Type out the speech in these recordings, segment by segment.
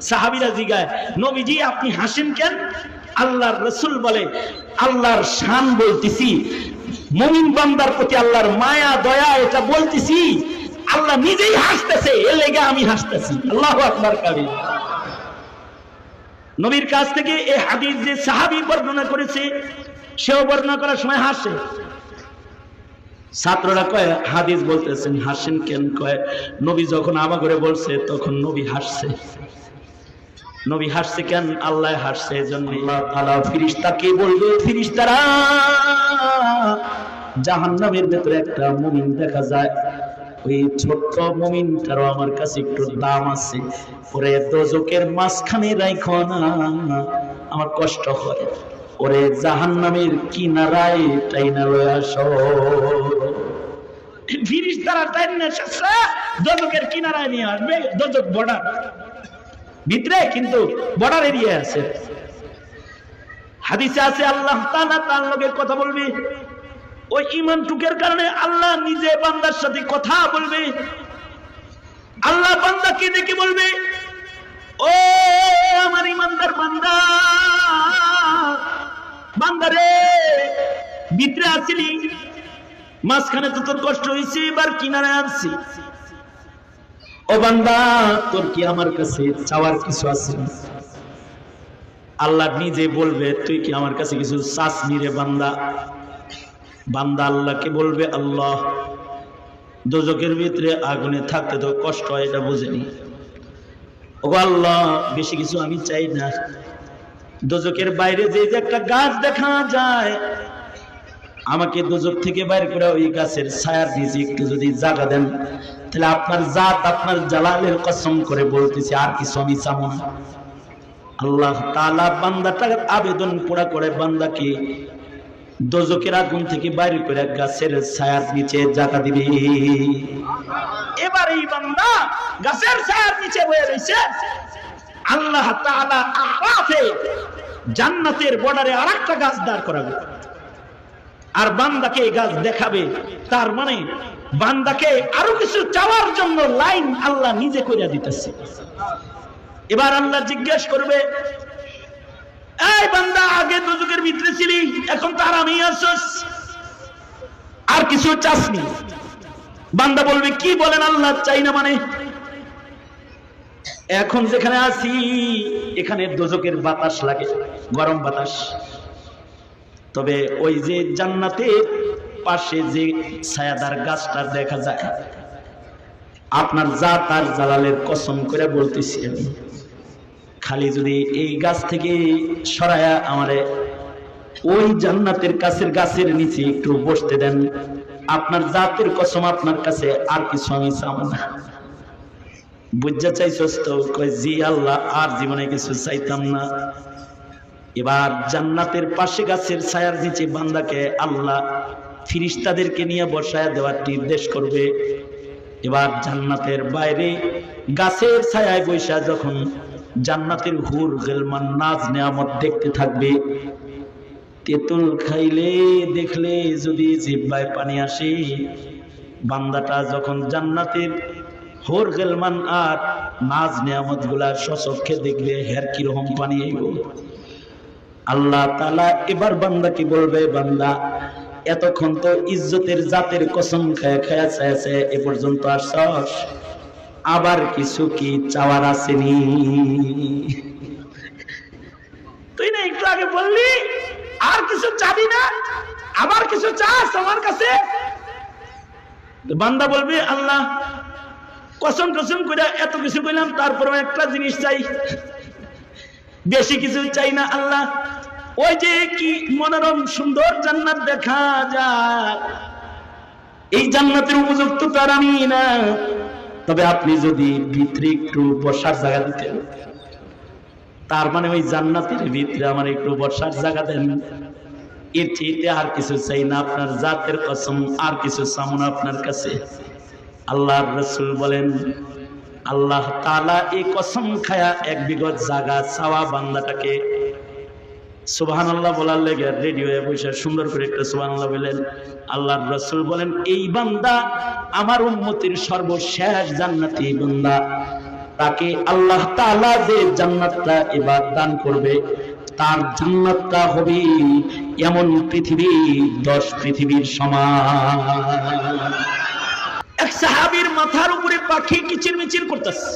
সাহাবীরা জিগায়, নবীজি আপনি হাসেন কেন? আল্লাহর রাসূল বলে, আল্লাহর শান বলতেছি, মুমিন বান্দার প্রতি আল্লাহর মায়া দয়া এটা বলতেছি, আল্লাহ নিজেই হাসতেছে, এর লেগে আমি হাসতেছি। আল্লাহু আকবার কাবীর। নবীর কাছ থেকে এই হাদিস যে সাহাবী বর্ণনা করেছে, সেও বর্ণনা করার সময় হাসে। ছাত্ররা কয় হাদিস বলতেছেন হাসেন কেন? কয় নবী যখন আমা করে বলছে তখন নবী হাসছে। নবী হাসছে কেন? আল্লাহ হাসছে এজন্য। আল্লাহ তাআলা ফেরেশতাকে বলবে, ফেরেশতারা জাহান্নামের ভেতরে একটা মুমিন দেখা যায়, ওই ছোট্ট মুমিনটারও আমার কাছে একটু দাম আছে, ওরে দোজকের মাঝখানে রাখো না, আমার কষ্ট হয়, ওরে জাহান্নামের কিনারায় টাইনা লয়ে আসো। ফেরেশতারা টাইনা এসে দোজকের কিনারায় নিয়ে আসবে। দোজক বর্ডার ভিতরে, কিন্তু বর্ডার এরিয়া আছে। হাদিসে আছে আল্লাহ তাআলা তার লগে কথা বলবে, ওই ঈমান টুকের কারণে আল্লাহ নিজে বান্দার সাথে কথা বলবে। আল্লাহ বান্দাকে ডেকে বলবে, ও আমার ঈমানদার বান্দা, বান্দারে ভিতরে আছিলি, মাঝখানে তো তোর কষ্ট হয়েছে, এবার কিনারে আনছি। ও বান্দা, তোর কি আমার কাছে চাওয়ার কিছু আছে? আল্লাহ নিজে বলবে, তুই কি আমার কাছে কিছু চাসনি রে বান্দা? বান্দা আল্লাহকে বলবে, আল্লাহ দোজকের ভিতরে আগুনে থাকতে তো কষ্ট হয়, এটা বুঝেনি। ও আল্লাহ, বেশি কিছু আমি চাই না, দোজকের বাইরে যে একটা গাছ দেখা যায়, আমাকে দোজক থেকে বাইরে করে ওই গাছের ছায়ার নিচে একটু যদি জায়গা দেন, তাহলে আপনার জাত, আপনার জালালের কসম করে বলতেছি আর কিছু আমি চাবো না। আল্লাহ তাআলা বান্দাটার আবেদন পুরা করে বান্দাকে দোজকের আগুন থেকে বাইরে করে গাছের ছায়ার নিচে জায়গা দিবে। এবার এই বান্দা গাছের ছায়ার নিচে বসে রয়েছে। আল্লাহ তাআলা আরাফে জান্নাতের বর্ডারে আরেকটা গাছ দাঁড় করাবে, আর বান্দাকে এই গাছ দেখাবে। তার মানে বান্দাকে আরো কিছু চাওয়ার জন্য লাইন আল্লাহ নিজে করে দিতেছে। এবার আল্লাহ জিজ্ঞেস করবে, এই বান্দা, আগে দোজকের ভিতরে ছিলি, এখন তো আরামে আছিস, আর কিছু চাসনি? বান্দা বলবে, কি বলেন আল্লাহ, চাই না মানে? এখন যেখানে আছি এখানে দোজকের বাতাস লাগে, গরম বাতাস, তবে ওই যে জান্নাতের পাশে যে ছায়াদার গাছটা দেখা যায়, আপনার জাত আর জালালের কসম করে বলতেছি আমি, খালি যদি এই গাছ থেকে সরায়া আমারে ওই জান্নাতের কাছের গাছের নিচে একটু বসতে দেন, আপনার জাতের কসম আপনার কাছে আর কিছু আমি চাবো না। বুঝা চাইছস তো? কই জি আল্লাহ, আর জীবনে কিছু চাইতাম না। এবার জান্নাতের পাশে গাছের ছায়ার নিচে বান্দাকে আল্লাহ ফেরেশতাদেরকে নিয়ে বসায় দেওয়ার নির্দেশ করবে। এবার জান্নাতের বাইরে গাছের ছায়ায় বসা যখন জান্নাতের হুর গিলমান নাজ নেয়ামত দেখতে থাকবে, তেঁতুল খাইলে দেখলে যদি জিহ্বায় পানি আসে, বান্দাটা যখন জান্নাতের হুর গিলমান আর নাজ নেয়ামত গুলা সচক্ষে দেখবে, হের কিরকম পানি আইব। আল্লাহ তাআলা এবার বান্দাকে বলবে, বান্দা এতক্ষণ তো ইজ্জতের জাতের কসম খায়া খায়া চাইছে, এ পর্যন্ত আসছস, আবার কিছু কি চাওয়ার আসেনি? তুই না একটু আগে বললি আর কিছু চাবি না, আবার কিছু চাস আমার কাছে? বান্দা বলবে, আল্লাহ কসম টসম করে এত কিছু কইলাম, তারপরে একটা জিনিস চাই, বেশি কিছু চাই না আল্লাহ। ওই যে কি মনোরম সুন্দর জান্নাত দেখা যায়, এই জান্নাতের উপযুক্ত তার আমি না, তবে আপনি যদি ভিতরে একটু বসার জায়গা দিতেন, তার মানে ওই জান্নাতের ভিতরে আমার একটু বসার জায়গা দেন, এর চেয়ে আর কিছু চাই না, আপনার জাতের কসম আর কিছু চাই না আপনার কাছে। আল্লাহর রাসূল বলেন, আল্লাহ তাআলা এই কসম খায়া এক বিগত জায়গা চাওয়া বান্দাটাকে সুবহানাল্লাহ বলার লেগে রেডিওয়ে বসে সুন্দর করে একটা সুবহানাল্লাহ বলেন। আল্লাহর রাসূল বলেন, এই বান্দা আমার উম্মতের সর্বশেষ জান্নাতি বান্দা, তাকে আল্লাহ তাআলা যে জান্নাতটা এবার দান করবে, তার জান্নাতটা হবে এমন পৃথিবী 10 পৃথিবীর সমান। এক সাহাবীর মাথার উপরে পাখি কিচিরমিচির করতেছে।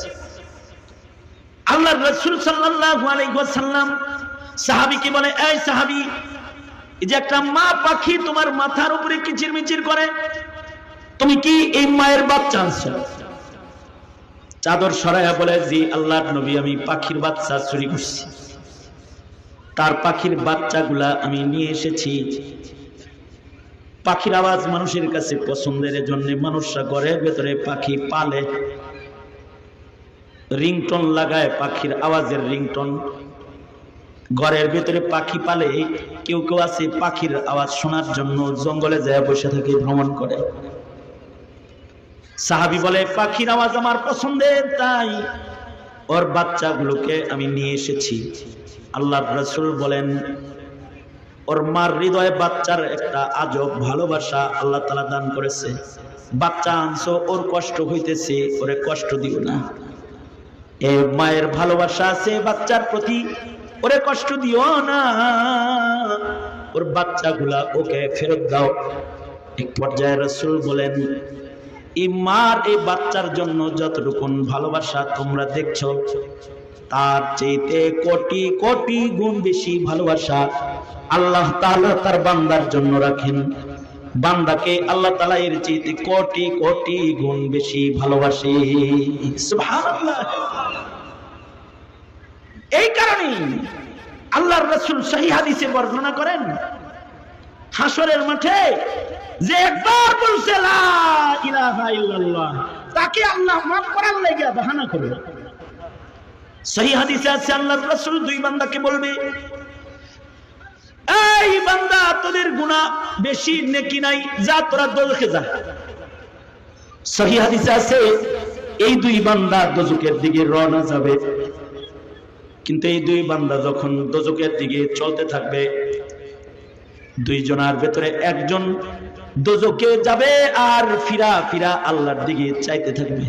আল্লাহর রাসূল সাল্লাল্লাহু আলাইহি ওয়াসাল্লাম সাহাবীকে বলে, এই সাহাবী, এই যে একটা মা পাখি তোমার মাথার উপরে কিচিরমিচির করে, তুমি কি এই মায়ের বাচ্চা আনছো? চাদর সরাইয়া বলে, জি আল্লাহর নবী, আমি পাখির বাচ্চা চুরি করছি, তার পাখির বাচ্চাগুলা আমি নিয়ে এসেছি। পাখির আওয়াজ মানুষের কাছে পছন্দের জন্য মানুষরা ঘরের ভেতরে পাখি পালে, রিংটন লাগায়, পাখির আওয়াজের রিংটন ঘরের ভেতরে পাখি পালে। কেউ কেউ আছে পাখির আওয়াজ শোনার জন্য জঙ্গলে যায় বসে থাকে, ভ্রমণ করে। সাহাবী বলে, পাখির আওয়াজ আমার পছন্দের, তাই ওর বাচ্চাগুলোকে আমি নিয়ে এসেছি। আল্লাহর রাসূল বলেন, ওর মার হৃদয়ে বাচ্চার একটা আজব ভালোবাসা আল্লাহ তাআলা দান করেছে। বাচ্চা আনছো, ওর কষ্ট হইতেছে, ওরে কষ্ট দিও না। এই মায়ের ভালোবাসা আছে বাচ্চার প্রতি, ওরে কষ্ট দিও না, ওর বাচ্চাগুলা ওকে ফেরত দাও। এক পর্যায়ে রাসূল বলেন, এই মার এই বাচ্চার জন্য যতটুকু ভালোবাসা তোমরা দেখছো, তার চাইতে কোটি কোটি গুণ বেশি ভালোবাসা আল্লাহ তাআলা তার বান্দার জন্য রাখেন। বান্দাকে আল্লাহ তাআলা এর চাইতে কোটি কোটি গুণ বেশি ভালোবাসে। সুবহানাল্লাহ। এই কারণেই আল্লাহর রাসূল সহিহ হাদিসে বর্ণনা করেন, হাসরের মাঠে যে একবার বলছে লা ইলাহা ইল্লাল্লাহ, তাকে আল্লাহ মাফ করার লাগি বাহানা করবে। সহিহ হাদিসে আছে আল্লাহর রাসূল দুই বান্দাকে বলবে, এই বান্দা, তোদের গুনাহ বেশি, নেকি নাই, যা তোরা দোজখে যা। সহিহ হাদিসে আছে এই দুই বান্দা দোজখের দিকে রওনা যাবে। কিন্তু এই দুই বান্দা যখন দোজখের দিকে চলতে থাকবে, দুইজনের ভেতরে একজন দোজখে যাবে আর ফিরা ফিরা আল্লাহর দিকে চাইতে থাকবে।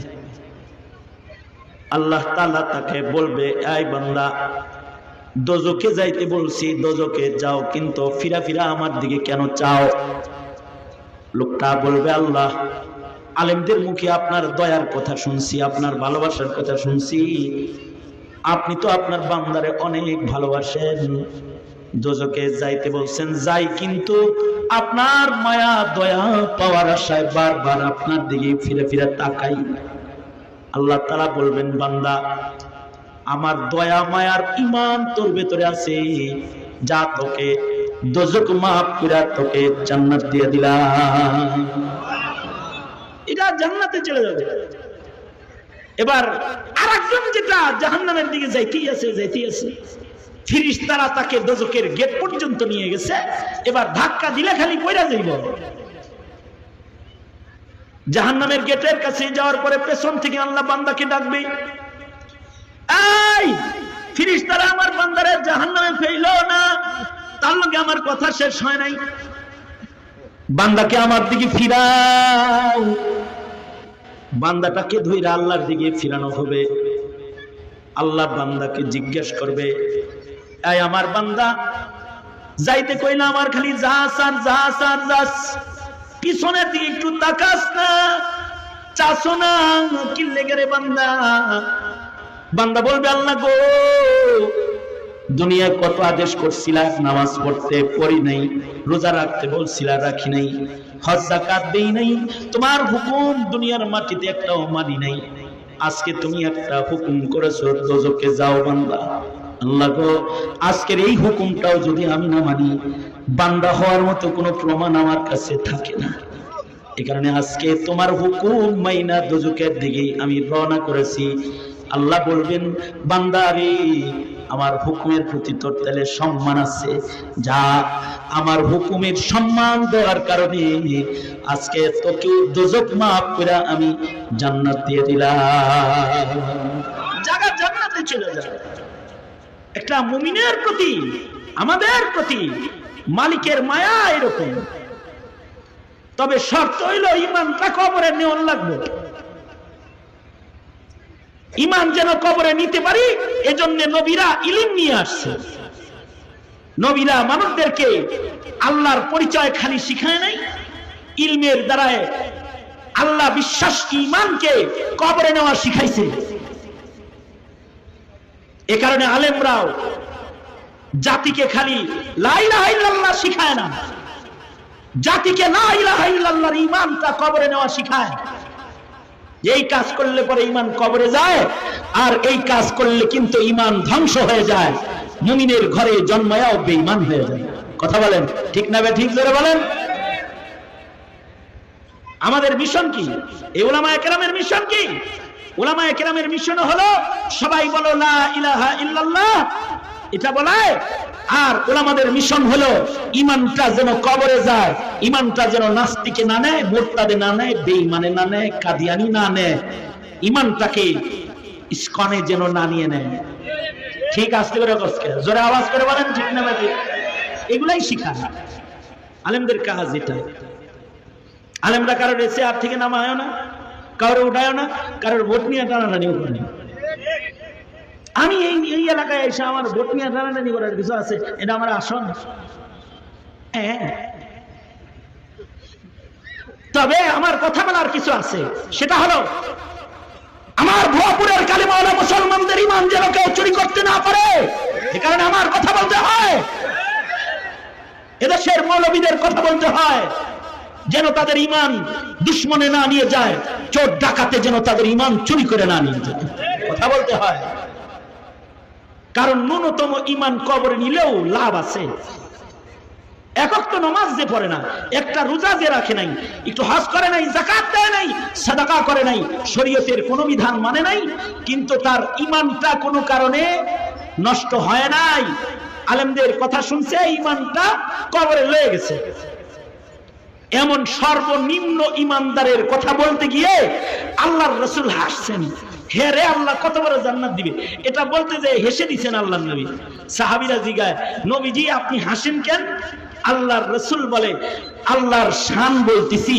আল্লাহ তাআলা তাকে বলবে, এই বান্দা, দোজখে যাইতে বলছি, দোজখে যাও, কিন্তু ফিরা ফিরা আমার দিকে কেন চাও? লোকটা বলবে, আল্লাহ, আলেমদের মুখে আপনার দয়ার কথা শুনছি, আপনার ভালোবাসার কথা শুনছি, আপনি তো আপনার বান্দারে অনেক ভালোবাসেন, দোজখে যাইতে বলছেন, যাই, কিন্তু আপনার মায়া দয়া পাওয়ার আশায় বারবার আপনার দিকে ফিরে ফিরে তাকাই। আল্লাহ তাআলা বলবেন, বান্দা, আমার দয়া মায়ার ঈমান তোর ভেতরে আছে, যা, তোকে দোজখ মাফ করে তোকে জান্নাত দিয়ে দিলাম। এটা জান্নাতে চলে যাবে। এবার আরেকজন যেটা জাহান্নামের দিকে যাইতেই আছে, ফেরেশতারা তাকে দোজখের গেট পর্যন্ত নিয়ে গেছে। এবার ধাক্কা দিলে খালি পয়রা যাইব। জাহান্নামের গেটের কাছে যাওয়ার পরে পেছন থেকে আল্লাহ বান্দাকে ডাকবে, এই ফেরেশতারা আমার বান্দারে জাহান্নামে ফেইলো না, তার লগে আমার কথা শেষ হয় নাই, বান্দাকে আমার দিকে ফিরাও। বান্দাটাকে ধইরা আল্লাহর দিকে ফিরানো হবে। আল্লাহ বান্দাকে জিজ্ঞেস করবে, এই আমার বান্দা, যাইতে কইলা আমার খালি যাস আর যাস আর যাস, পিছনের দিকে একটু তাকাস না, চাসো না, কি লেগে রে বান্দা? বান্দা বলবে, আল্লাহ গো, দুনিয়ায় কত আদেশ করছিলা, নামাজ পড়তে পড়ি নাই, রোজা রাখতে বলছিলা, রাখি নাই, হজ যাকাত দেই নাই, তোমার হুকুম দুনিয়ার মাটিতে একটাও মানি নাই, আজকে তুমি একটা হুকুম করেছো দোজখে যাও বান্দা। আল্লাহ গো, আজকের এই হুকুমটাও যদি আমি না মানি, বান্দা হওয়ার মতো কোনো প্রমাণ আমার কাছে থাকে না। এই কারণে আজকে তোমার হুকুম মাইনা দোজখের দিকে আমি রওনা করেছি। আল্লাহ বলবেন, বান্দা রে, আমার হুকুমের প্রতি তোর তাহলে সম্মান আছে, যা, আমার হুকুমের সম্মান দেওয়ার কারণে আজকে তোকে দোজখ মাফ করে আমি জান্নাত দিয়ে দিলাম। জায়গা জান্নাতে চলে যাবে। একটা মুমিনের প্রতি, আমাদের প্রতি মালিকের মায়া এরকম। তবে শর্ত হইল ঈমানটা কবরে নেওয়ার লাগবে। ইমান যেন কবরে নিতে পারি, এজন্য নবীরা ইলম নিয়ে আসছে। নবীরা মানুষদেরকে আল্লাহর পরিচয় খালি শিখায় নাই, ইলমের দ্বারায় আল্লাহ বিশ্বাস ইমানকে কবরে নেওয়া শিখাইছে। এ কারণে আলেমরাও জাতিকে খালি লা ইলাহা ইল্লাল্লাহ শিখায় না, জাতিকে লা ইলাহা ইল্লাল্লাহর ঈমানটা কবরে নেওয়া শিখায়। এই কাজ করলে পরে ঈমান কবরে যায়, আর এই কাজ করলে কিন্তু ঈমান ধ্বংস হয়ে যায়, মুমিনের ঘরে জন্মায়াও বেঈমান হয়ে যায়। কথা বলেন ঠিক না? ঠিক জোরে বলেন। আমাদের মিশন কি? এই উলামায়ে কেরামের মিশন কি? উলামায়ে কেরামের মিশন হলো সবাই বলো লা ইলাহা ইল্লাল্লাহ, এটা বলায়। আর উলামাদের মিশন হলো ঈমানটা যেন কবরে যায়, ঈমানটা যেন নাস্তিকে না নেয়, মুরতাদে না নেয়, বেঈমানে না নেয়, কাদিয়ানি না নেয়, ঈমানটাকে ইসকনে যেন না নিয়ে নেয়। ঠিক আসতে করে কষ্ট জোরে আওয়াজ করে বলেন ঠিক না ভাই? এগুলাই শিখায় আলেমদের কাজ। এটা আলেমরা কারোর চেয়ার থেকে নামায় না, কারোর উঠায় না, কারোর ভোট নিয়ে টানাটানিও করে না। আমি এই এলাকায় এসে আমার ভোট নিয়ে টানাটানি করার কিছু আছে? এটা আমার আসন। তবে আমার কথা বলার কিছু আছে, সেটা হলো আমার ভুয়াপুরের কালিমাওয়ালা মুসলমানদের ঈমান যেন কেউ চুরি করতে না পারে, এ কারণে আমার কথা বলতে হয়। এদেশের মৌলবীদের কথা বলতে হয় যেন তাদের ঈমান দুশ্মনে না নিয়ে যায়, চোর ডাকাতে যেন তাদের ঈমান চুরি করে না নিয়ে যায়। কথা বলতে হয়, কারণ ন্যূনতম ঈমান কবরে নিলেও লাভ আছে। একক তো নামাজ যে পড়ে না, একটা রোজা যে রাখে নাই, একটু হজ করে নাই, যাকাত দেয় নাই, সাদাকা করে নাই, শরীয়তের কোনো বিধান মানে নাই, কিন্তু তার ঈমানটা কোনো কারণে নষ্ট হয় নাই। আলেমদের কথা শুনছে, ঈমানটা কবরে লয়ে গেছে। এমন সর্বনিম্ন ঈমানদারের কথা বলতে গিয়ে আল্লাহর রাসূল হাসছেন। হে রে আল্লাহ কত বড় জান্নাত দিবে, এটা বলতে যে হেসে দিয়েছেন আল্লাহর নবী। সাহাবীরা জিজ্ঞাসা, নবীজি আপনি হাসেন কেন? আল্লাহর রাসূল বলে, আল্লাহর শান বলতেছি,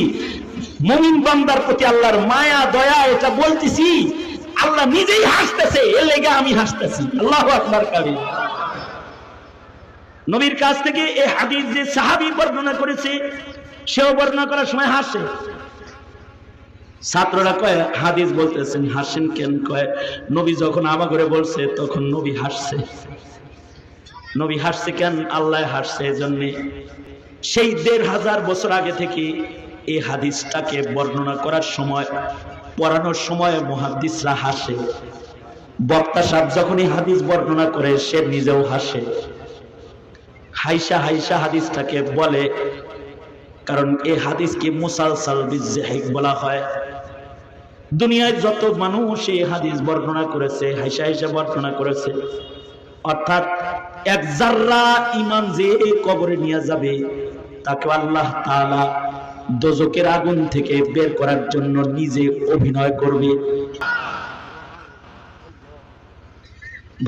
মুমিন বান্দার প্রতি আল্লাহর মায়া দয়া এটা বলতেছি, আল্লাহ নিজেই হাসতেছে, এর লেগে আমি হাসতেছি। আল্লাহু আকবার কাবীর। নবীর কাছ থেকে এই হাদিস যে সাহাবী বর্ণনা করেছে, সেও বর্ণনা করার সময় হাসে। ছাত্ররা কয় হাদিস বলতেছেন হাসেন কেন? কয় নবী যখন আমা করে বলছে তখন নবী হাসছে। নবী হাসছে কেন? আল্লাহ হাসছে এজন্য। সেই ১৫০০ বছর আগে থেকে এই হাদিসটাকে বর্ণনা করার সময়, পড়ানোর সময় মুহাদ্দিসরা হাসে। বক্তা সাহেব যখন এই হাদিস বর্ণনা করে সে নিজেও হাসে। হাইসা হাইসা হাদিসটাকে বলে, কারণ এই হাদিসকে মুসালসাল বিযহিক বলা হয়। দুনিয়ায় যত মানুষ এই হাদিস বর্ণনা করেছে, হাইসা হাইসা বর্ণনা করেছে। অর্থাৎ এক জাররা ঈমান যে কবরে নিয়ে যাবে, তাকে আল্লাহ তাআলা দোজখের আগুন থেকে বের করার জন্য নিজে অভিনয় করবে।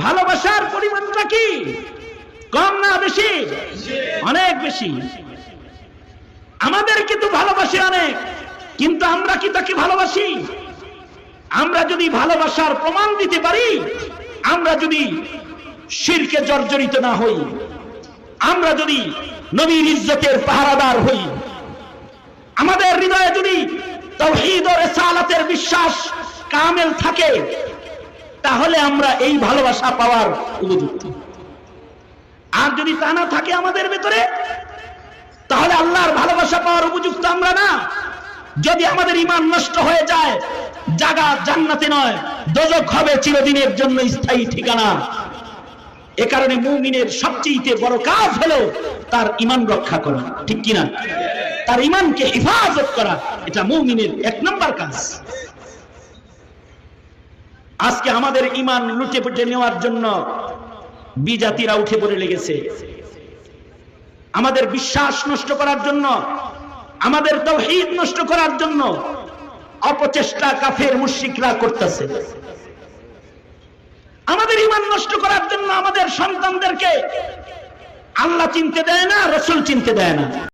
ভালোবাসার পরিমাণটা কি কম না বেশি? অনেক বেশি। আমাদেরকে তো ভালোবাসে অনেক, কিন্তু আমরা কি তাকে ভালোবাসি? আমরা যদি ভালোবাসার প্রমাণ দিতে পারি, আমরা যদি শিরকে জর্জরিত না হই, আমরা যদি নবীর ইজ্জতের পাহারাদার হই, আমাদের হৃদয়ে যদি তাওহীদ ও রিসালাতের বিশ্বাস কামেল থাকে, তাহলে আমরা এই ভালোবাসা পাওয়ার উপযুক্ত। আর যদি তা না থাকে আমাদের ভেতরে, তাহলে আল্লাহর ভালোবাসা পাওয়ার উপযুক্ত আমরা না। যদি আমাদের ঈমান নষ্ট হয়ে যায়, জায়গা জান্নাতে নয়, দোজখ হবে চিরদিনের জন্য স্থায়ী ঠিকানা। এ কারণে মুমিনের সবচেয়ে বড় কাজ হলো তার ঈমান রক্ষা করা, ঠিক কিনা? তার ঈমানকে হেফাজত করা, এটা মুমিনের ১ নম্বর কাজ। আজকে আমাদের ঈমান লুটে পুটে নেওয়ার জন্য বিজাতিরা উঠে পড়ে লেগেছে। আমাদের বিশ্বাস নষ্ট করার জন্য, আমাদের তাওহীদ নষ্ট করার জন্য অপচেষ্টা কাফের মুশরিকরা করতেছে। আমাদের ঈমান নষ্ট করার জন্য আমাদের সন্তানদেরকে আল্লাহ চিনতে দেয় না, রাসূল চিনতে দেয় না।